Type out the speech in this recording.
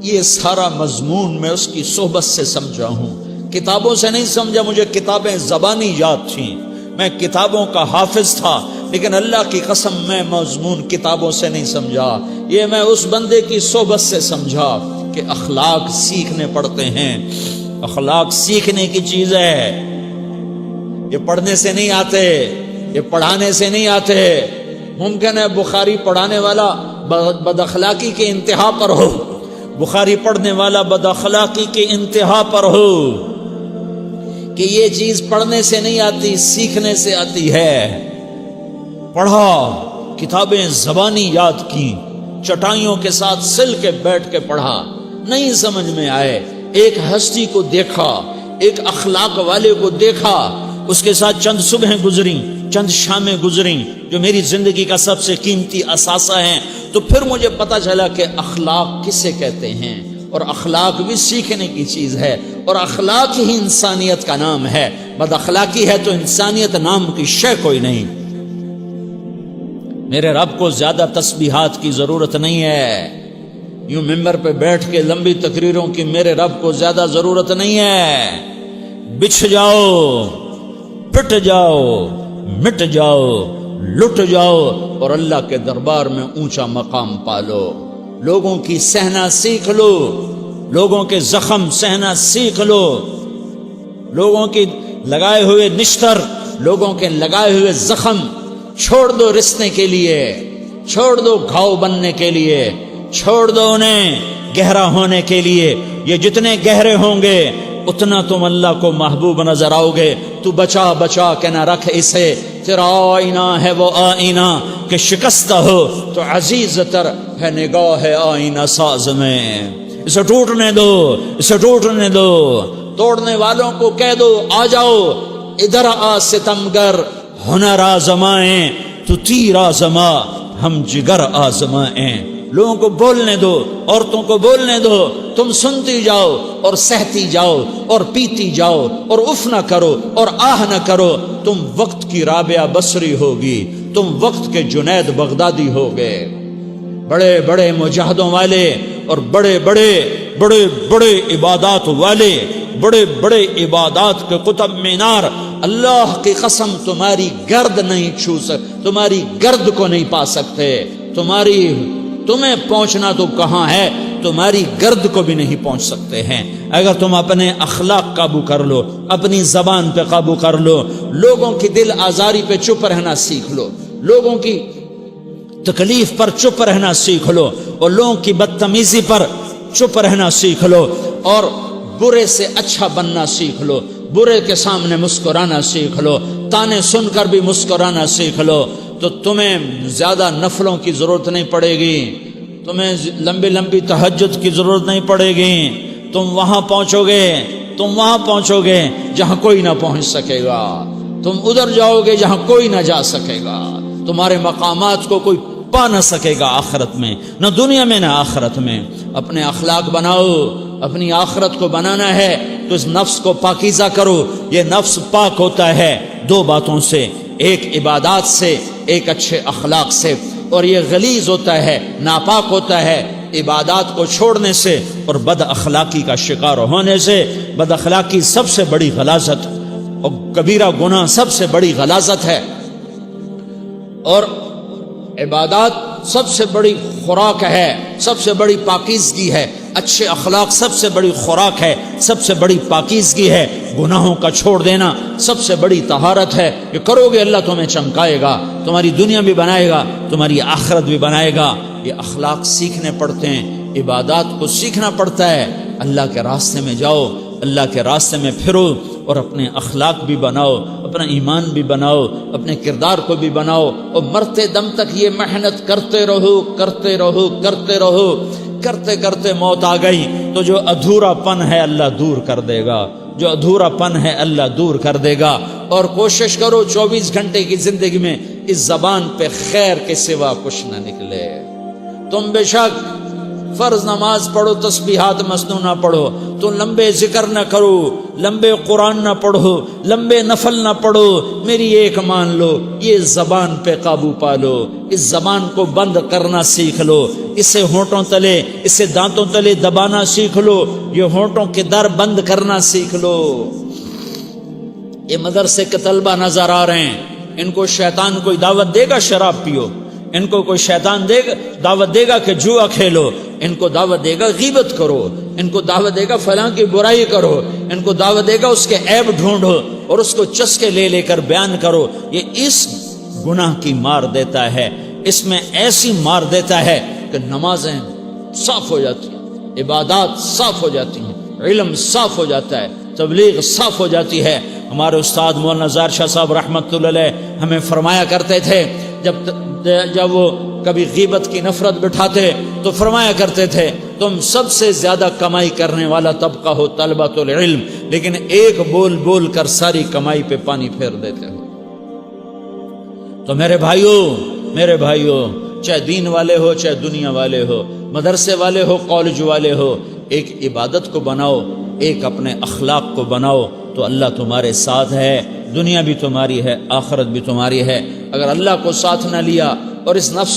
یہ سارا مضمون میں اس کی صحبت سے سمجھا ہوں، کتابوں سے نہیں سمجھا۔ مجھے کتابیں زبانی یاد تھیں، میں کتابوں کا حافظ تھا، لیکن اللہ کی قسم میں مضمون کتابوں سے نہیں سمجھا، یہ میں اس بندے کی صحبت سے سمجھا کہ اخلاق سیکھنے پڑتے ہیں۔ اخلاق سیکھنے کی چیز ہے، یہ پڑھنے سے نہیں آتے، یہ پڑھانے سے نہیں آتے۔ ممکن ہے بخاری پڑھانے والا بد اخلاقی کے انتہا پر ہو، بخاری پڑھنے والا بد اخلاقی کے انتہا پر ہو، کہ یہ چیز پڑھنے سے نہیں آتی، سیکھنے سے آتی ہے۔ پڑھا، کتابیں زبانی یاد کی، چٹائیوں کے ساتھ سل کے بیٹھ کے پڑھا، نہیں سمجھ میں آئے، ایک ہستی کو دیکھا، ایک اخلاق والے کو دیکھا، اس کے ساتھ چند صبحیں گزریں، چند شامیں گزریں جو میری زندگی کا سب سے قیمتی اثاثہ ہیں، تو پھر مجھے پتا چلا کہ اخلاق کسے کہتے ہیں، اور اخلاق بھی سیکھنے کی چیز ہے، اور اخلاق ہی انسانیت کا نام ہے۔ بد اخلاقی ہے تو انسانیت نام کی شے کوئی نہیں۔ میرے رب کو زیادہ تسبیحات کی ضرورت نہیں ہے، یوں ممبر پہ بیٹھ کے لمبی تقریروں کی میرے رب کو زیادہ ضرورت نہیں ہے۔ بچھ جاؤ، پٹ جاؤ، مٹ جاؤ، لٹ جاؤ، اور اللہ کے دربار میں اونچا مقام پالو۔ لوگوں کی سہنا سیکھ لو، لوگوں کے زخم سہنا سیکھ لو، لوگوں کی لگائے ہوئے نشتر، لوگوں کے لگائے ہوئے زخم چھوڑ دو رسنے کے لیے، چھوڑ دو گھاؤ بننے کے لیے، چھوڑ دو انہیں گہرا ہونے کے لیے۔ یہ جتنے گہرے ہوں گے اتنا تم اللہ کو محبوب نظر آؤ گے۔ تو بچا بچا کے نہ رکھ اسے، تیرا آئینہ ہے وہ آئینہ کہ شکستہ ہو تو عزیز تر ہے نگاہ آئینہ ساز میں۔ اسے ٹوٹنے دو، اسے ٹوٹنے دو۔ توڑنے والوں کو کہہ دو آ جاؤ ادھر آ ستمگر، ہنر آزمائیں تو تیر آزما، ہم جگر آزمائیں۔ لوگوں کو بولنے دو، عورتوں کو بولنے دو، تم سنتی جاؤ اور سہتی جاؤ اور پیتی جاؤ اور اف نہ کرو اور آہ نہ کرو۔ تم وقت کی رابعہ بصری ہوگی، تم وقت کے جنید بغدادی ہوگے۔ بڑے بڑے مجاہدوں والے اور بڑے بڑے بڑے بڑے عبادات والے، بڑے بڑے عبادات کے قطب مینار، اللہ کی قسم تمہاری گرد نہیں چھو سکتے، تمہاری گرد کو نہیں پا سکتے۔ تمہیں پہنچنا تو کہاں ہے، تمہاری گرد کو بھی نہیں پہنچ سکتے ہیں۔ اگر تم اپنے اخلاق قابو کر لو، اپنی زبان پہ قابو کر لو، لوگوں کی دل آزاری پہ چپ رہنا سیکھ لو، لوگوں کی تکلیف پر چپ رہنا سیکھ لو، اور لوگوں کی بدتمیزی پر چپ رہنا سیکھ لو، اور برے سے اچھا بننا سیکھ لو، برے کے سامنے مسکرانا سیکھ لو، تانے سن کر بھی مسکرانا سیکھ لو، تو تمہیں زیادہ نفلوں کی ضرورت نہیں پڑے گی، تمہیں لمبی لمبی تہجد کی ضرورت نہیں پڑے گی۔ تم وہاں پہنچو گے جہاں کوئی نہ پہنچ سکے گا، تم ادھر جاؤ گے جہاں کوئی نہ جا سکے گا، تمہارے مقامات کو کوئی پا نہ سکے گا آخرت میں، نہ دنیا میں نہ آخرت میں۔ اپنے اخلاق بناؤ، اپنی آخرت کو بنانا ہے تو اس نفس کو پاکیزہ کرو۔ یہ نفس پاک ہوتا ہے دو باتوں سے، ایک عبادات سے، ایک اچھے اخلاق سے، اور یہ غلیظ ہوتا ہے، ناپاک ہوتا ہے عبادات کو چھوڑنے سے اور بد اخلاقی کا شکار ہونے سے۔ بد اخلاقی سب سے بڑی غلاظت اور کبیرہ گناہ سب سے بڑی غلاظت ہے، اور عبادات سب سے بڑی خوراک ہے، سب سے بڑی پاکیزگی ہے۔ اچھے اخلاق سب سے بڑی خوراک ہے، سب سے بڑی پاکیزگی ہے۔ گناہوں کا چھوڑ دینا سب سے بڑی طہارت ہے۔ یہ کرو گے اللہ تمہیں چمکائے گا، تمہاری دنیا بھی بنائے گا، تمہاری آخرت بھی بنائے گا۔ یہ اخلاق سیکھنے پڑتے ہیں، عبادات کو سیکھنا پڑتا ہے۔ اللہ کے راستے میں جاؤ، اللہ کے راستے میں پھرو، اور اپنے اخلاق بھی بناؤ، اپنا ایمان بھی بناؤ، اپنے کردار کو بھی بناؤ، اور مرتے دم تک یہ محنت کرتے رہو کرتے رہو کرتے رہو۔ کرتے کرتے موت آ گئی تو جو ادھورا پن ہے اللہ دور کر دے گا، جو ادھورا پن ہے اللہ دور کر دے گا۔ اور کوشش کرو 24 گھنٹے کی زندگی میں اس زبان پہ خیر کے سوا کچھ نہ نکلے۔ تم بے شک فرض نماز پڑھو، تسبیحات مسنونہ پڑھو، تو لمبے ذکر نہ کرو، لمبے قرآن نہ پڑھو، لمبے نفل نہ پڑھو، میری ایک مان لو، یہ زبان پہ قابو پالو، اس زبان کو بند کرنا سیکھ لو، اسے ہونٹوں تلے، اسے دانتوں تلے دبانا سیکھ لو، یہ ہونٹوں کے در بند کرنا سیکھ لو۔ یہ مدرسے کے طلبہ نظر آ رہے ہیں، ان کو شیطان کوئی دعوت دے گا شراب پیو، ان کو کوئی شیطان دعوت دے گا کہ جوا کھیلو، ان کو دعوت دے گا غیبت کرو، ان کو دعوت دے گا فلاں کی برائی کرو، ان کو دعوت دے گا اس کے عیب ڈھونڈو اور اس کو چسکے لے لے کر بیان کرو۔ یہ اس گناہ کی مار دیتا ہے، اس میں ایسی مار دیتا ہے کہ نمازیں صاف ہو جاتی ہیں، عبادات صاف ہو جاتی ہیں، علم صاف ہو جاتا ہے، تبلیغ صاف ہو جاتی ہے۔ ہمارے استاد مولانا ظاہر شاہ صاحب رحمۃ اللہ علیہ ہمیں فرمایا کرتے تھے، جب وہ کبھی غیبت کی نفرت بٹھاتے تو فرمایا کرتے تھے تم سب سے زیادہ کمائی کرنے والا طبقہ ہو طلبۃ العلم، لیکن ایک بول بول کر ساری کمائی پہ پانی پھیر دیتے ہو۔ تو میرے بھائیوں چاہے دین والے ہو چاہے دنیا والے ہو، مدرسے والے ہو کالج والے ہو، ایک عبادت کو بناؤ، ایک اپنے اخلاق کو بناؤ، تو اللہ تمہارے ساتھ ہے، دنیا بھی تمہاری ہے، آخرت بھی تمہاری ہے۔ اگر اللہ کو ساتھ نہ لیا اور اس نفس